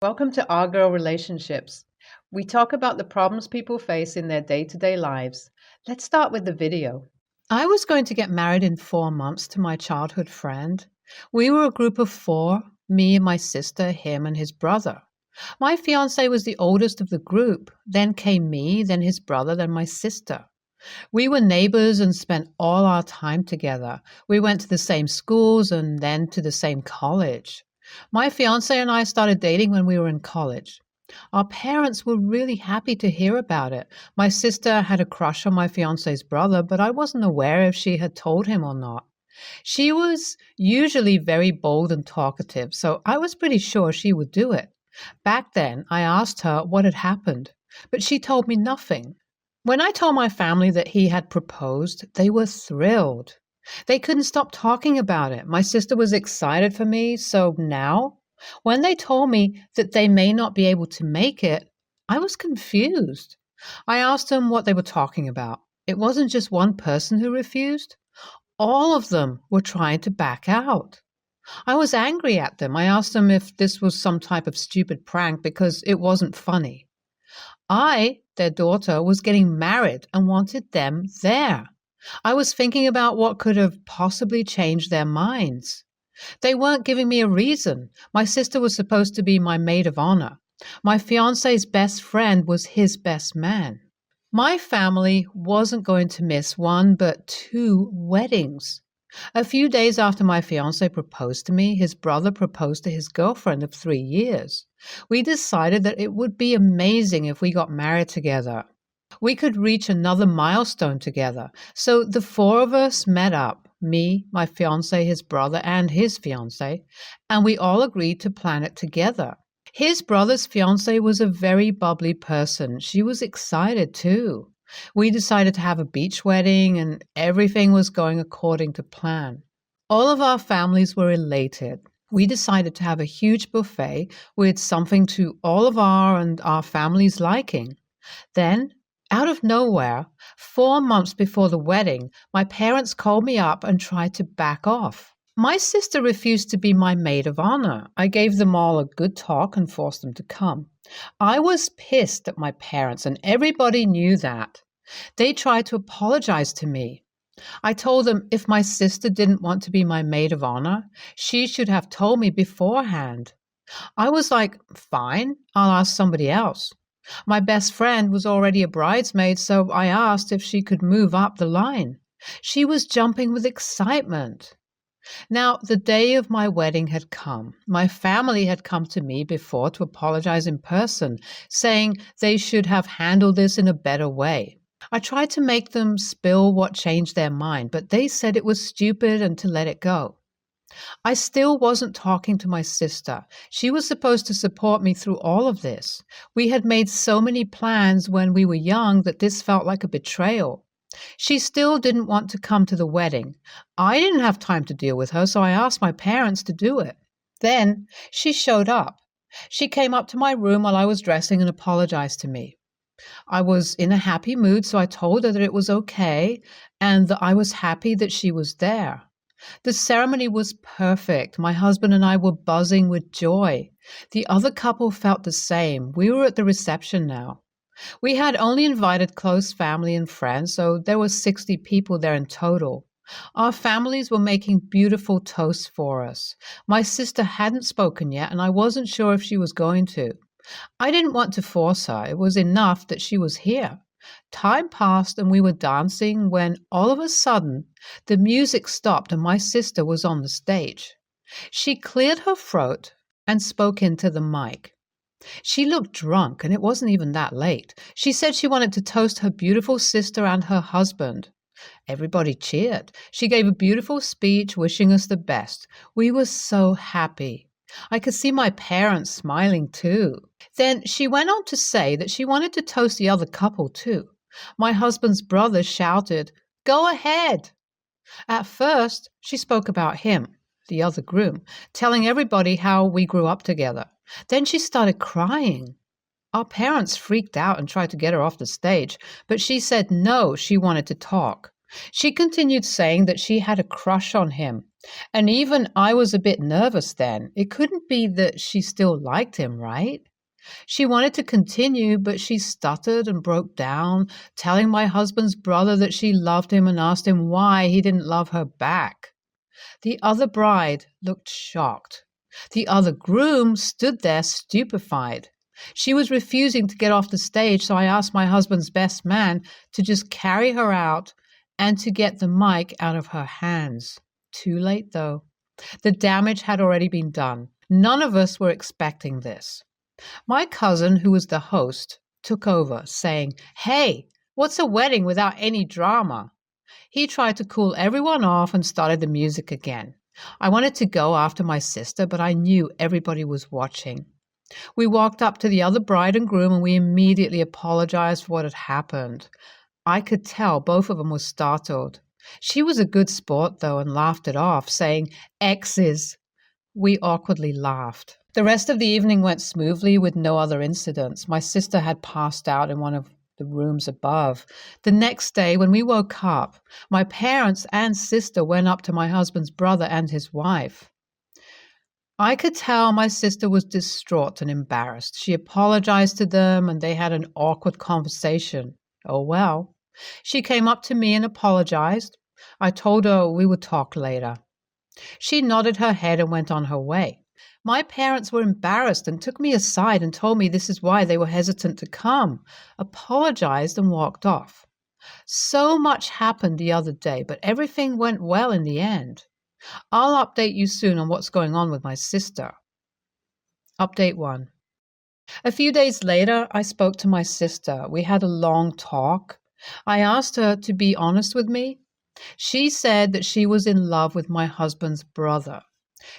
Welcome to Our Girl Relationships. We talk about the problems people face in their day-to-day lives. Let's start with the video. I was going to get married in 4 months to my childhood friend. We were a group of four, me and my sister, him and his brother. My fiance was the oldest of the group. Then came me, then his brother, then my sister. We were neighbors and spent all our time together. We went to the same schools and then to the same college. My fiance and I started dating when we were in college. Our parents were really happy to hear about it. My sister had a crush on my fiance's brother, but I wasn't aware if she had told him or not. She was usually very bold and talkative, so I was pretty sure she would do it. Back then, I asked her what had happened, but she told me nothing. When I told my family that he had proposed, they were thrilled. They couldn't stop talking about it. My sister was excited for me, so now, when they told me that they may not be able to make it, I was confused. I asked them what they were talking about. It wasn't just one person who refused. All of them were trying to back out. I was angry at them. I asked them if this was some type of stupid prank because it wasn't funny. I, their daughter, was getting married and wanted them there. I was thinking about what could have possibly changed their minds. They weren't giving me a reason. My sister was supposed to be my maid of honor. My fiance's best friend was his best man. My family wasn't going to miss one but two weddings. A few days after my fiance proposed to me, his brother proposed to his girlfriend of 3 years. We decided that it would be amazing if we got married together. We could reach another milestone together. So the four of us met up, me, my fiance, his brother, and his fiance, and we all agreed to plan it together. His brother's fiance was a very bubbly person. She was excited too. We decided to have a beach wedding and everything was going according to plan. All of our families were elated. We decided to have a huge buffet with something to all of our family's liking. Then, out of nowhere, 4 months before the wedding, my parents called me up and tried to back off. My sister refused to be my maid of honor. I gave them all a good talk and forced them to come. I was pissed at my parents, and everybody knew that. They tried to apologize to me. I told them if my sister didn't want to be my maid of honor, she should have told me beforehand. I was like, fine, I'll ask somebody else. My best friend was already a bridesmaid, so I asked if she could move up the line. She was jumping with excitement. Now, the day of my wedding had come. My family had come to me before to apologize in person, saying they should have handled this in a better way. I tried to make them spill what changed their mind, but they said it was stupid and to let it go. I still wasn't talking to my sister. She was supposed to support me through all of this. We had made so many plans when we were young that this felt like a betrayal. She still didn't want to come to the wedding. I didn't have time to deal with her, so I asked my parents to do it. Then she showed up. She came up to my room while I was dressing and apologized to me. I was in a happy mood, so I told her that it was okay and that I was happy that she was there. The ceremony was perfect. My husband and I were buzzing with joy. The other couple felt the same. We were at the reception now. We had only invited close family and friends, so there were 60 people there in total. Our families were making beautiful toasts for us. My sister hadn't spoken yet, and I wasn't sure if she was going to. I didn't want to force her. It was enough that she was here. Time passed and we were dancing when all of a sudden the music stopped and my sister was on the stage. She cleared her throat and spoke into the mic. She looked drunk and it wasn't even that late. She said she wanted to toast her beautiful sister and her husband. Everybody cheered. She gave a beautiful speech wishing us the best. We were so happy. I could see my parents smiling too. Then she went on to say that she wanted to toast the other couple too. My husband's brother shouted, "Go ahead!" At first, she spoke about him, the other groom, telling everybody how we grew up together. Then she started crying. Our parents freaked out and tried to get her off the stage, but she said no, she wanted to talk. She continued saying that she had a crush on him. And even I was a bit nervous then. It couldn't be that she still liked him, right? She wanted to continue, but she stuttered and broke down, telling my husband's brother that she loved him and asked him why he didn't love her back. The other bride looked shocked. The other groom stood there stupefied. She was refusing to get off the stage, so I asked my husband's best man to just carry her out and to get the mic out of her hands. Too late, though. The damage had already been done. None of us were expecting this. My cousin, who was the host, took over, saying, "Hey, what's a wedding without any drama?" He tried to cool everyone off and started the music again. I wanted to go after my sister, but I knew everybody was watching. We walked up to the other bride and groom and we immediately apologized for what had happened. I could tell both of them were startled. She was a good sport, though, and laughed it off, saying, "Exes." We awkwardly laughed. The rest of the evening went smoothly with no other incidents. My sister had passed out in one of the rooms above. The next day, when we woke up, my parents and sister went up to my husband's brother and his wife. I could tell my sister was distraught and embarrassed. She apologized to them and they had an awkward conversation. Oh well. She came up to me and apologized. I told her we would talk later. She nodded her head and went on her way. My parents were embarrassed and took me aside and told me this is why they were hesitant to come, apologized and walked off. So much happened the other day, but everything went well in the end. I'll update you soon on what's going on with my sister. Update 1. A few days later, I spoke to my sister. We had a long talk. I asked her to be honest with me. She said that she was in love with my husband's brother.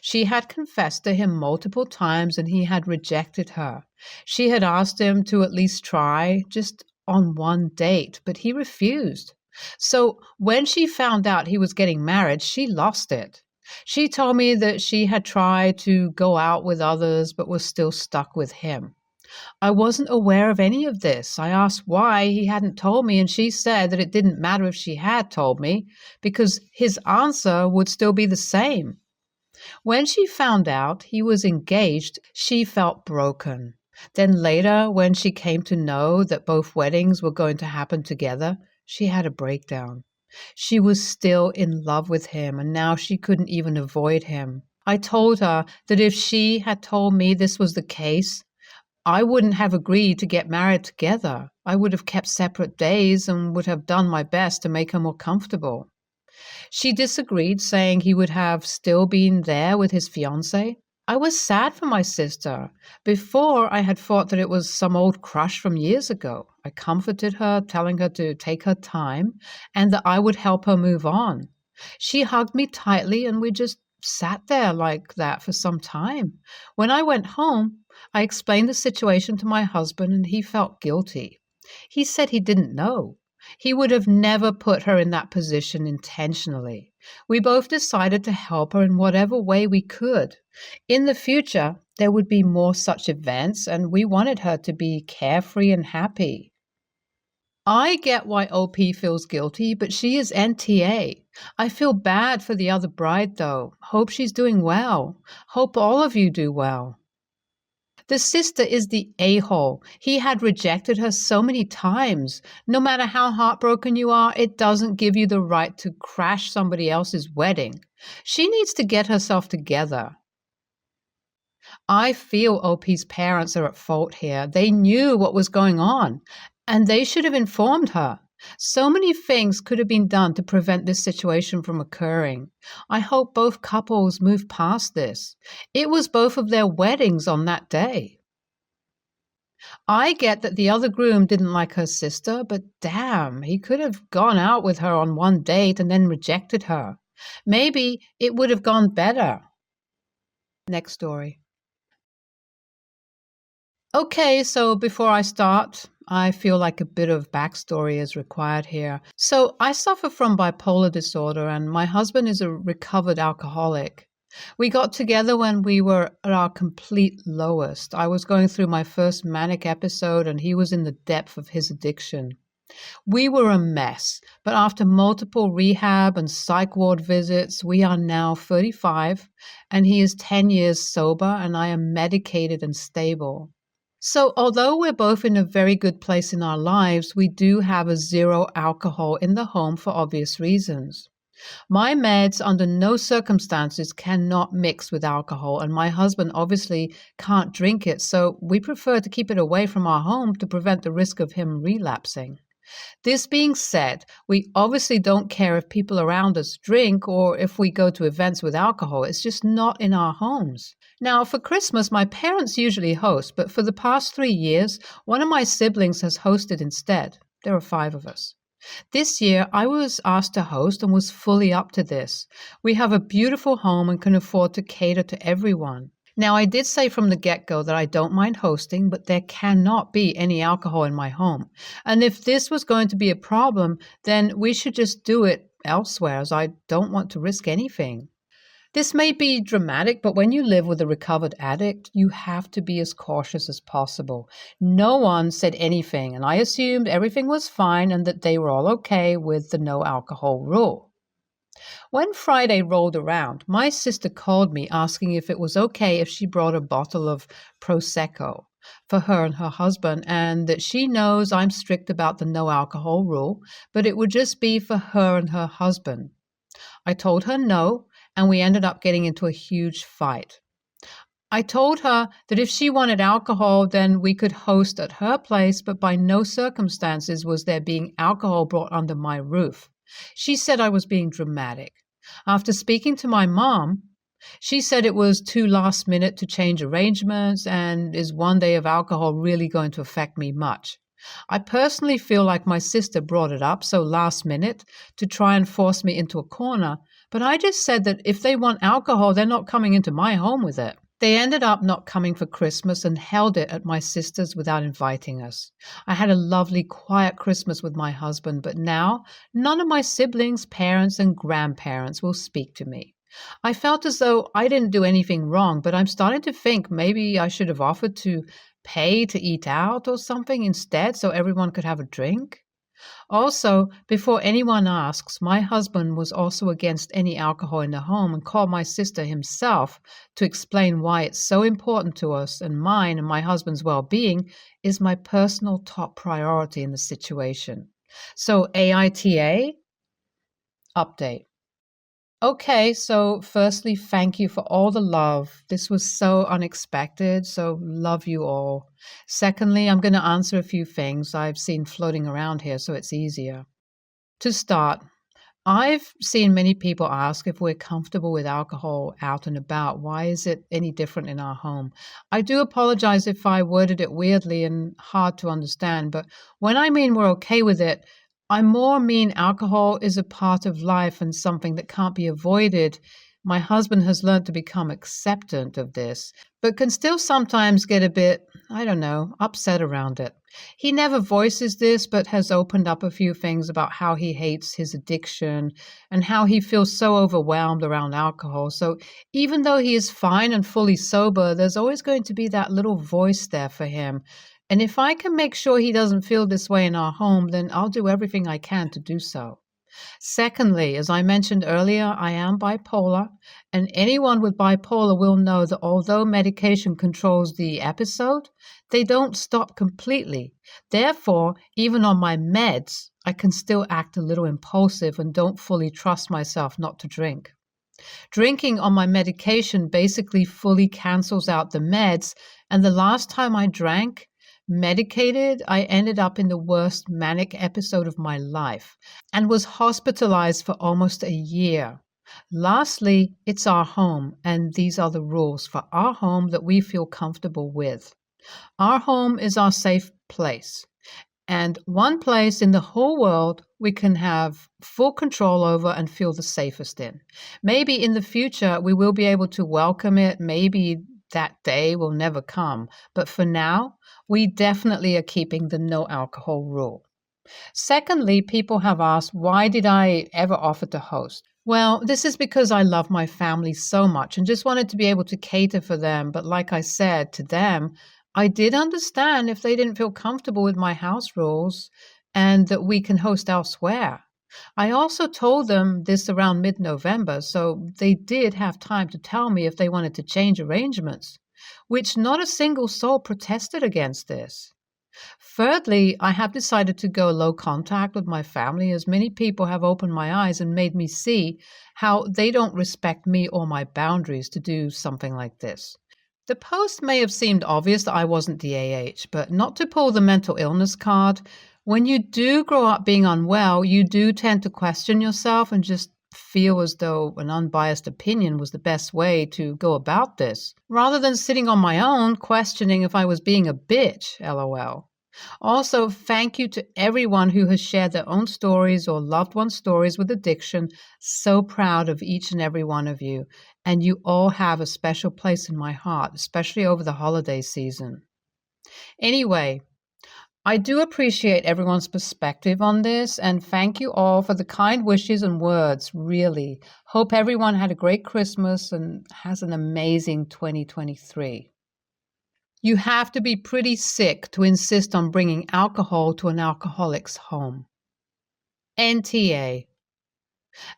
She had confessed to him multiple times and he had rejected her. She had asked him to at least try, just on one date, but he refused. So when she found out he was getting married, she lost it. She told me that she had tried to go out with others but was still stuck with him. I wasn't aware of any of this. I asked why he hadn't told me, and she said that it didn't matter if she had told me because his answer would still be the same. When she found out he was engaged, she felt broken. Then later, when she came to know that both weddings were going to happen together, she had a breakdown. She was still in love with him, and now she couldn't even avoid him. I told her that if she had told me this was the case, I wouldn't have agreed to get married together. I would have kept separate days and would have done my best to make her more comfortable. She disagreed, saying he would have still been there with his fiancée. I was sad for my sister. Before, I had thought that it was some old crush from years ago. I comforted her, telling her to take her time and that I would help her move on. She hugged me tightly and we just sat there like that for some time. When I went home, I explained the situation to my husband and he felt guilty. He said he didn't know. He would have never put her in that position intentionally. We both decided to help her in whatever way we could. In the future, there would be more such events, and we wanted her to be carefree and happy. I get why OP feels guilty, but she is NTA. I feel bad for the other bride, though. Hope she's doing well. Hope all of you do well. The sister is the a-hole. He had rejected her so many times. No matter how heartbroken you are, it doesn't give you the right to crash somebody else's wedding. She needs to get herself together. I feel OP's parents are at fault here. They knew what was going on, and they should have informed her. So many things could have been done to prevent this situation from occurring. I hope both couples move past this. It was both of their weddings on that day. I get that the other groom didn't like her sister, but damn, he could have gone out with her on one date and then rejected her. Maybe it would have gone better. Next story. Okay, so before I start, I feel like a bit of backstory is required here. So I suffer from bipolar disorder and my husband is a recovered alcoholic. We got together when we were at our complete lowest. I was going through my first manic episode and he was in the depth of his addiction. We were a mess, but after multiple rehab and psych ward visits, we are now 35, and he is 10 years sober, and I am medicated and stable. So, although we're both in a very good place in our lives, we do have a zero alcohol in the home for obvious reasons. My meds, under no circumstances, cannot mix with alcohol, and my husband obviously can't drink it, so we prefer to keep it away from our home to prevent the risk of him relapsing. This being said, we obviously don't care if people around us drink or if we go to events with alcohol. It's just not in our homes. Now, for Christmas, my parents usually host, but for the past 3 years, one of my siblings has hosted instead. There are 5 of us. This year, I was asked to host and was fully up to this. We have a beautiful home and can afford to cater to everyone. Now, I did say from the get-go that I don't mind hosting, but there cannot be any alcohol in my home. And if this was going to be a problem, then we should just do it elsewhere, as I don't want to risk anything. This may be dramatic, but when you live with a recovered addict, you have to be as cautious as possible. No one said anything, and I assumed everything was fine and that they were all okay with the no alcohol rule. When Friday rolled around, my sister called me asking if it was okay if she brought a bottle of Prosecco for her and her husband, and that she knows I'm strict about the no alcohol rule, but it would just be for her and her husband. I told her no, and we ended up getting into a huge fight. I told her that if she wanted alcohol, then we could host at her place, but by no circumstances was there being alcohol brought under my roof. She said I was being dramatic. After speaking to my mom, she said it was too last minute to change arrangements, and is one day of alcohol really going to affect me much? I personally feel like my sister brought it up so last minute to try and force me into a corner, but I just said that if they want alcohol, they're not coming into my home with it. They ended up not coming for Christmas and held it at my sister's without inviting us. I had a lovely, quiet Christmas with my husband, but now none of my siblings, parents, and grandparents will speak to me. I felt as though I didn't do anything wrong, but I'm starting to think maybe I should have offered to pay to eat out or something instead so everyone could have a drink. Also, before anyone asks, my husband was also against any alcohol in the home and called my sister himself to explain why it's so important to us, and mine and my husband's well-being is my personal top priority in the situation. So AITA update. Okay, so firstly, thank you for all the love. This was so unexpected, so love you all. Secondly, I'm going to answer a few things I've seen floating around here so it's easier. To start, I've seen many people ask if we're comfortable with alcohol out and about. Why is it any different in our home? I do apologize if I worded it weirdly and hard to understand, but when I mean we're okay with it, I more mean alcohol is a part of life and something that can't be avoided. My husband has learned to become acceptant of this, but can still sometimes get a bit, upset around it. He never voices this, but has opened up a few things about how he hates his addiction and how he feels so overwhelmed around alcohol. So even though he is fine and fully sober, there's always going to be that little voice there for him. And if I can make sure he doesn't feel this way in our home, then I'll do everything I can to do so. Secondly, as I mentioned earlier, I am bipolar, and anyone with bipolar will know that although medication controls the episode, they don't stop completely. Therefore, even on my meds, I can still act a little impulsive and don't fully trust myself not to drink. Drinking on my medication basically fully cancels out the meds, and the last time I drank, medicated, I ended up in the worst manic episode of my life and was hospitalized for almost a year. Lastly, it's our home, and these are the rules for our home that we feel comfortable with. Our home is our safe place, and one place in the whole world we can have full control over and feel the safest in. Maybe in the future we will be able to welcome it, maybe that day will never come, but for now, we definitely are keeping the no alcohol rule. Secondly, people have asked, why did I ever offer to host? Well, this is because I love my family so much and just wanted to be able to cater for them. But like I said, to them, I did understand if they didn't feel comfortable with my house rules. and that we can host elsewhere. I also told them this around mid-November, so they did have time to tell me if they wanted to change arrangements, which not a single soul protested against this. Thirdly, I have decided to go low contact with my family, as many people have opened my eyes and made me see how they don't respect me or my boundaries to do something like this. The post may have seemed obvious that I wasn't DAH, but not to pull the mental illness card. When you do grow up being unwell, you do tend to question yourself and just feel as though an unbiased opinion was the best way to go about this, rather than sitting on my own questioning if I was being a bitch, lol. Also, thank you to everyone who has shared their own stories or loved one's stories with addiction. So proud of each and every one of you. And you all have a special place in my heart, especially over the holiday season. Anyway, I do appreciate everyone's perspective on this, and thank you all for the kind wishes and words, really. Hope everyone had a great Christmas and has an amazing 2023. You have to be pretty sick to insist on bringing alcohol to an alcoholic's home. NTA.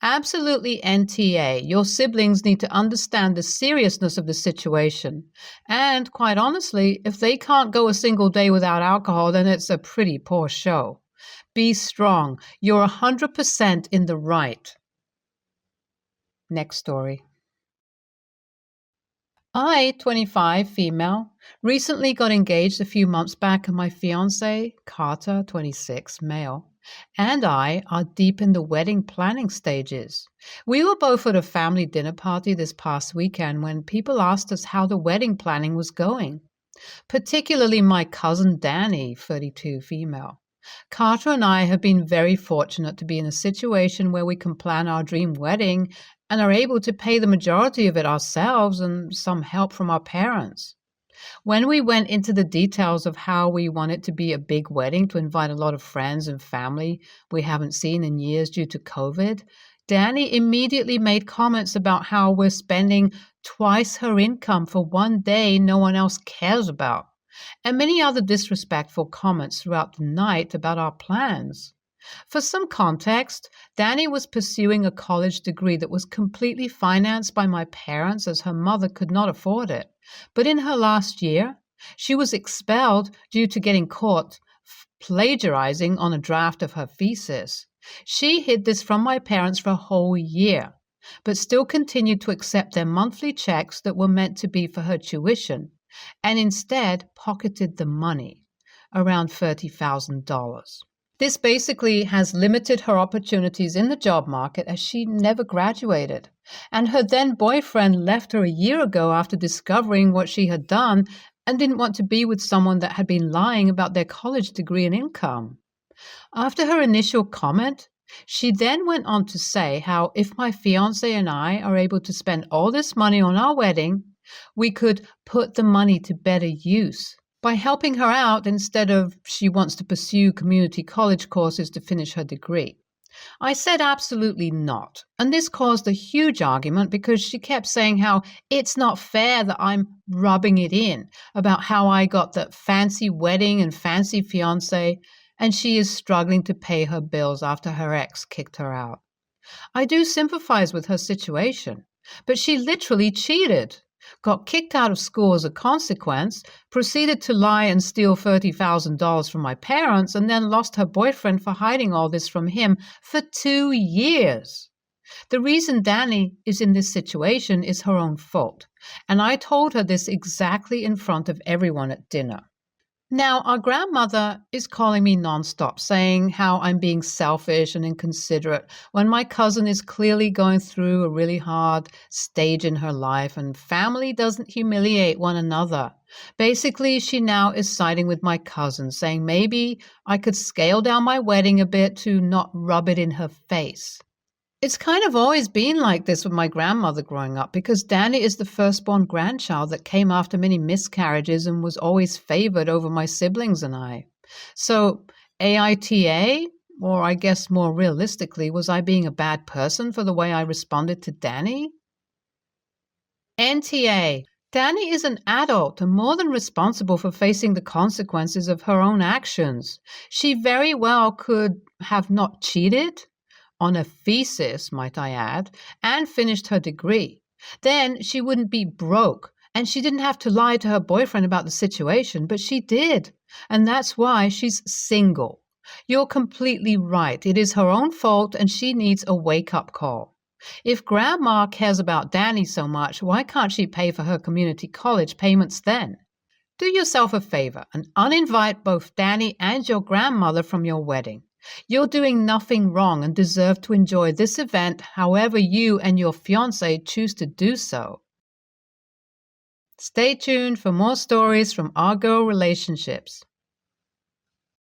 Absolutely NTA. Your siblings need to understand the seriousness of the situation. And quite honestly, if they can't go a single day without alcohol, then it's a pretty poor show. Be strong. You're 100% in the right. Next story. I, 25, female, recently got engaged a few months back, and my fiancé, Carter, 26, male, and I are deep in the wedding planning stages. We were both at a family dinner party this past weekend when people asked us how the wedding planning was going, particularly my cousin Danny, 32, female. Carter and I have been very fortunate to be in a situation where we can plan our dream wedding and are able to pay the majority of it ourselves and some help from our parents. When we went into the details of how we want it to be a big wedding to invite a lot of friends and family we haven't seen in years due to COVID, Danny immediately made comments about how we're spending twice her income for one day no one else cares about, and many other disrespectful comments throughout the night about our plans. For some context, Danny was pursuing a college degree that was completely financed by my parents as her mother could not afford it. But in her last year, she was expelled due to getting caught plagiarizing on a draft of her thesis. She hid this from my parents for a whole year, but still continued to accept their monthly checks that were meant to be for her tuition, and instead pocketed the money, around $30,000. This basically has limited her opportunities in the job market as she never graduated, and her then boyfriend left her a year ago after discovering what she had done and didn't want to be with someone that had been lying about their college degree and income. After her initial comment, she then went on to say how if my fiancé and I are able to spend all this money on our wedding, we could put the money to better use by helping her out instead of she wants to pursue community college courses to finish her degree. I said absolutely not, and this caused a huge argument because she kept saying how it's not fair that I'm rubbing it in about how I got that fancy wedding and fancy fiancé, and she is struggling to pay her bills after her ex kicked her out. I do sympathize with her situation, but she literally cheated, got kicked out of school as a consequence, proceeded to lie and steal $30,000 from my parents, and then lost her boyfriend for hiding all this from him for 2 years. The reason Danny is in this situation is her own fault, and I told her this exactly in front of everyone at dinner. Now, our grandmother is calling me nonstop, saying how I'm being selfish and inconsiderate when my cousin is clearly going through a really hard stage in her life and family doesn't humiliate one another. Basically, she now is siding with my cousin, saying maybe I could scale down my wedding a bit to not rub it in her face. It's kind of always been like this with my grandmother growing up because Danny is the firstborn grandchild that came after many miscarriages and was always favored over my siblings and I. So AITA, or I guess more realistically, was I being a bad person for the way I responded to Danny? NTA. Danny is an adult and more than responsible for facing the consequences of her own actions. She very well could have not cheated on a thesis, might I add, and finished her degree. Then she wouldn't be broke, and she didn't have to lie to her boyfriend about the situation, but she did. And that's why she's single. You're completely right. It is her own fault, and she needs a wake-up call. If Grandma cares about Danny so much, why can't she pay for her community college payments then? Do yourself a favor and uninvite both Danny and your grandmother from your wedding. You're doing nothing wrong and deserve to enjoy this event however you and your fiancé choose to do so. Stay tuned for more stories from our girl relationships.